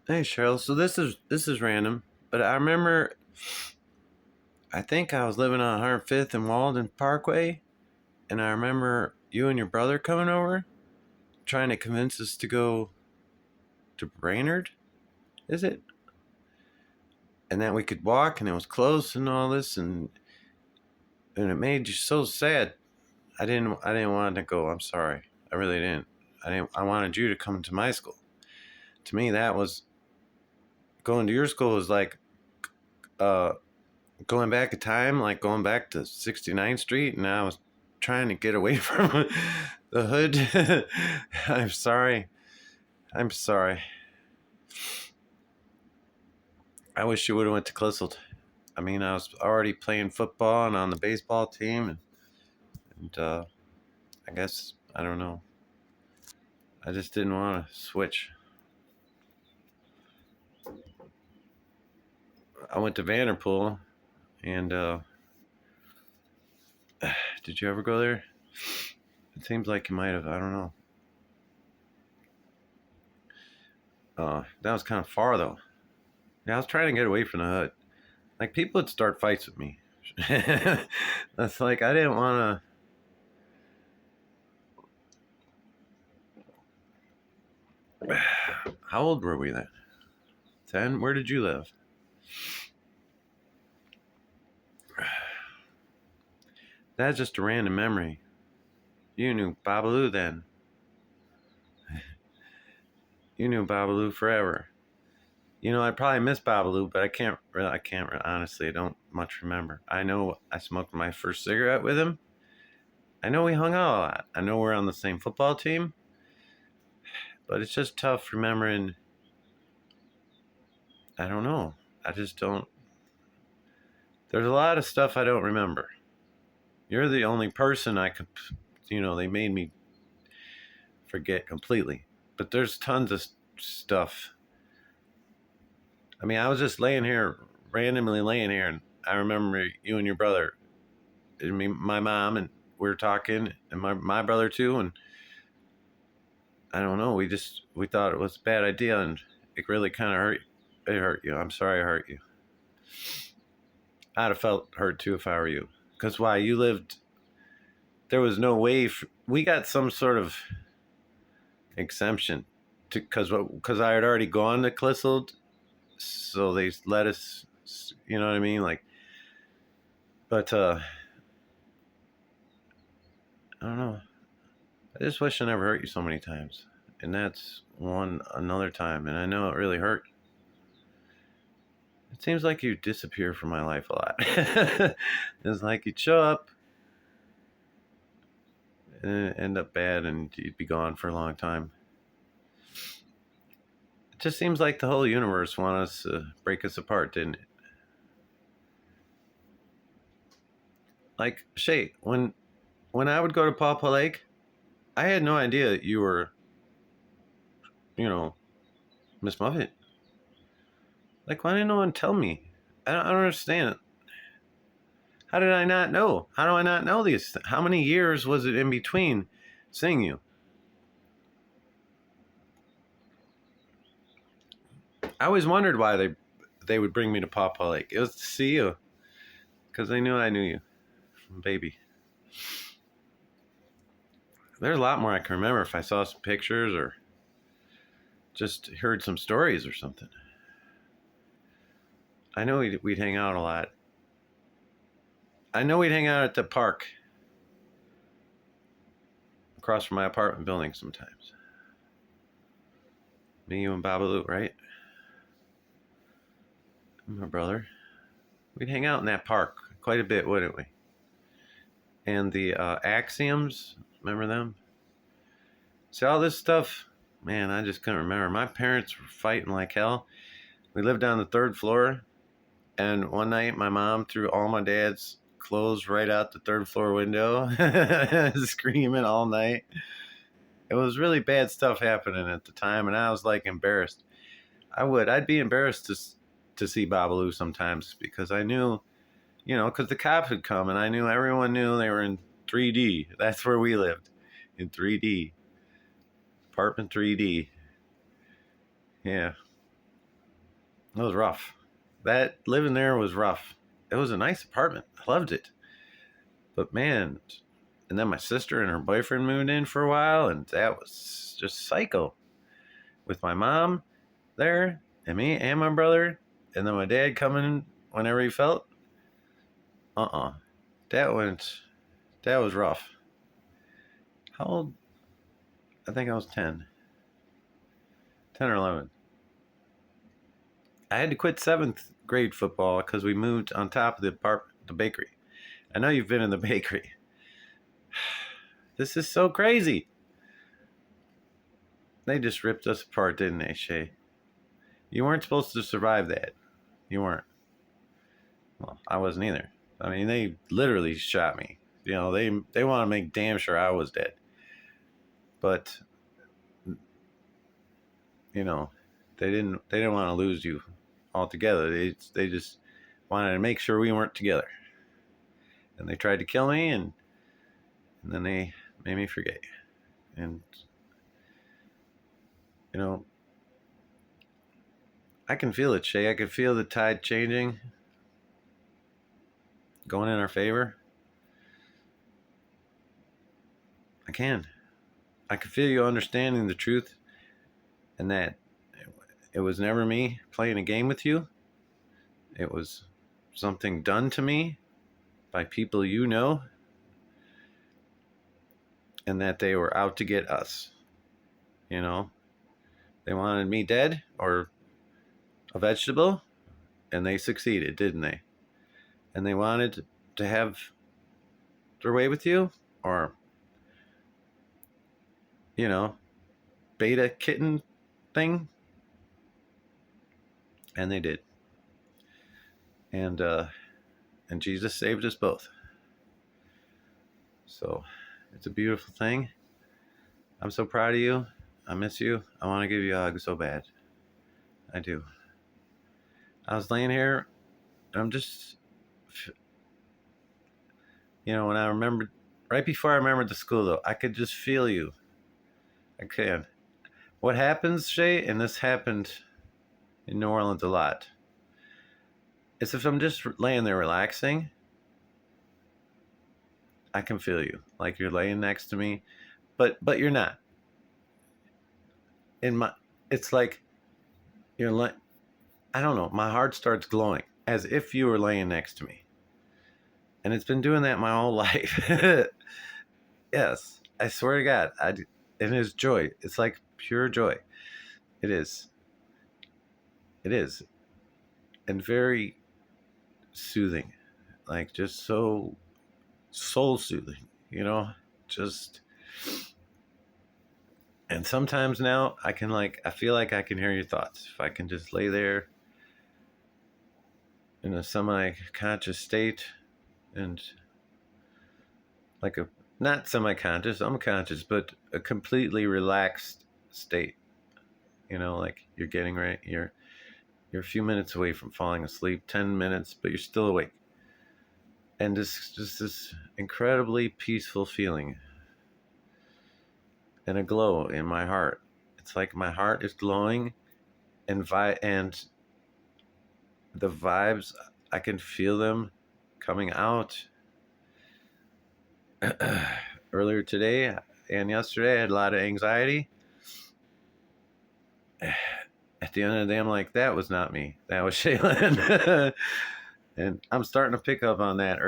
Hey Cheryl, so this is random, but I remember I think I was living on 105th and Walden Parkway, and I remember you and your brother coming over, trying to convince us to go to Brainerd, is it? And that we could walk, and it was close, and all this, and it made you so sad. I didn't want to go. I'm sorry, I really didn't. I wanted you to come to my school. To me, that was going to your school was like uh going back in time, like going back to 69th Street, and I was trying to get away from the hood. I'm sorry. I'm sorry. I wish you would have went to Clissold. I mean, I was already playing football and on the baseball team, and I guess I don't know. I just didn't want to switch. I went to Vanderpool, and did you ever go there? It seems like you might have. I don't know. That was kind of far though. Yeah, I was trying to get away from the hood. Like people would start fights with me. That's like I didn't want to. How old were we then? 10. Where did you live? That's just a random memory. You knew Babalu then. You knew Babalu forever. You know, I probably miss Babalu, but honestly, I don't much remember. I know I smoked my first cigarette with him. I know we hung out a lot. I know we're on the same football team, but it's just tough remembering. I don't know. I just don't. There's a lot of stuff I don't remember. You're the only person I could, they made me forget completely. But there's tons of stuff. I mean, I was just randomly laying here, and I remember you and your brother, and me, my mom, and we were talking, and my brother too, and I don't know, we thought it was a bad idea, and it really kind of hurt. It hurt you. I'm sorry it hurt you. I'd have felt hurt too if I were you. Because why? You lived. There was no way. We got some sort of exemption because I had already gone to Clissold, so they let us. You know what I mean? Like, but I don't know. I just wish I never hurt you so many times, and that's another time, and I know it really hurt. It seems like you disappear from my life a lot. It's like you'd show up and end up bad, and you'd be gone for a long time. It just seems like the whole universe wanted us to break us apart, didn't it? Like Shay, when I would go to Paw Paw Lake, I had no idea that you were, you know, Miss Muffet. Like, why didn't no one tell me? I don't understand it. How did I not know? How do I not know these? How many years was it in between seeing you? I always wondered why they would bring me to Paw Paw Lake. It was to see you because they knew I knew you from baby. There's a lot more I can remember if I saw some pictures or just heard some stories or something. I know we'd hang out a lot. I know we'd hang out at the park across from my apartment building sometimes. Me, you, and Babalu, right? And my brother. We'd hang out in that park quite a bit, wouldn't we? And the axioms, remember them? See, all this stuff, man, I just couldn't remember. My parents were fighting like hell. We lived on the third floor, and one night my mom threw all my dad's clothes right out the third floor window, screaming all night. It was really bad stuff happening at the time, and I was like embarrassed. I'd be embarrassed to see Babalu sometimes because I knew, because the cops would come, and I knew everyone knew they were in 3D. That's where we lived, in 3D, apartment 3D. Yeah, It was rough. That living there was rough. It was a nice apartment. I loved it. But man, and then my sister and her boyfriend moved in for a while, and that was just psycho. With my mom there, and me and my brother, and then my dad coming whenever he felt. That went. That was rough. How old? I think I was 10. 10 or 11. I had to quit seventh grade football because we moved on top of the bakery. I know you've been in the bakery. This is so crazy. They just ripped us apart, didn't they, Shay? You weren't supposed to survive that. You weren't. Well, I wasn't either. I mean, they literally shot me. You know, they want to make damn sure I was dead. But you know, they didn't want to lose you altogether. They just wanted to make sure we weren't together. And they tried to kill me, and then they made me forget. And you know, I can feel it, Shay. I can feel the tide changing, going in our favor. I can. I can feel you understanding the truth, and that it was never me playing a game with you. It was something done to me by people you know, and that they were out to get us. You know, they wanted me dead or a vegetable, and they succeeded, didn't they? And they wanted to have their way with you, or, you know, beta kitten thing, and they did. And Jesus saved us both. So it's a beautiful thing. I'm so proud of you. I miss you. I want to give you a hug so bad. I do. I was laying here, and I'm just, you know, when I remembered, right before I remembered the school, though, I could just feel you. I can. What happens, Shay, and this happened in New Orleans a lot, is if I'm just laying there relaxing, I can feel you. Like you're laying next to me, but you're not. It's like you're like, I don't know, my heart starts glowing as if you were laying next to me. And it's been doing that my whole life. Yes, I swear to God. And it's joy. It's like pure joy. It is. It is. And very soothing. Like just so soul soothing, you know? Just. And sometimes now I feel like I can hear your thoughts. If I can just lay there in a semi-conscious state, and like a not semi-conscious, I'm conscious, but a completely relaxed state. You know, like you're getting right, you're a few minutes away from falling asleep, 10 minutes, but you're still awake. And just this incredibly peaceful feeling and a glow in my heart. It's like my heart is glowing, and the vibes, I can feel them coming out. Earlier today and yesterday, I had a lot of anxiety. At the end of the day, I'm like, that was not me. That was Shaylin. And I'm starting to pick up on that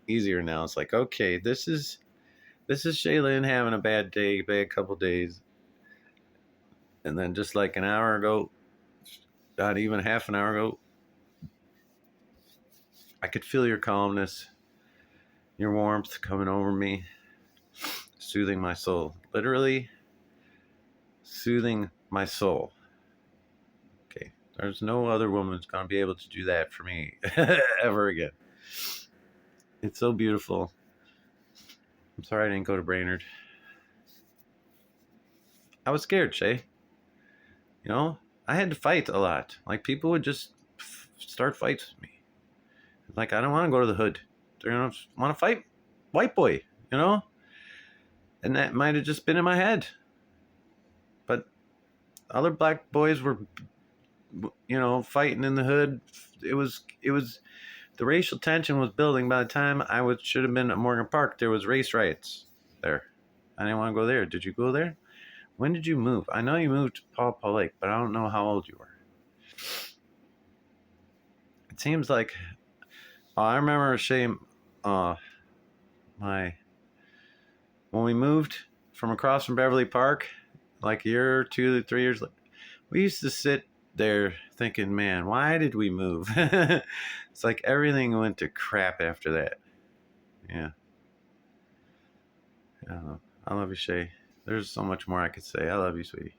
easier now. It's like, okay, this is Shaylin having a bad day, bad couple days. And then just like an hour ago, not even half an hour ago, I could feel your calmness, your warmth coming over me, soothing my soul. Literally soothing my soul. Okay, there's no other woman who's going to be able to do that for me ever again. It's so beautiful. I'm sorry I didn't go to Brainerd. I was scared, Shay. You know, I had to fight a lot. Like, people would just start fights with me. Like, I don't want to go to the hood. They don't want to fight white boy, you know? And that might have just been in my head. But other black boys were fighting in the hood. It was the racial tension was building. By the time should have been at Morgan Park, there was race riots there. I didn't want to go there. Did you go there? When did you move? I know you moved to Paw Paw Lake, but I don't know how old you were. It seems like I remember Shane, my when we moved from across from Beverly Park, like a year or 2 3 years later, we used to sit there thinking, man, why did we move? It's like everything went to crap after that. Yeah. I don't know. I love you, Shay. There's so much more I could say. I love you, sweetie.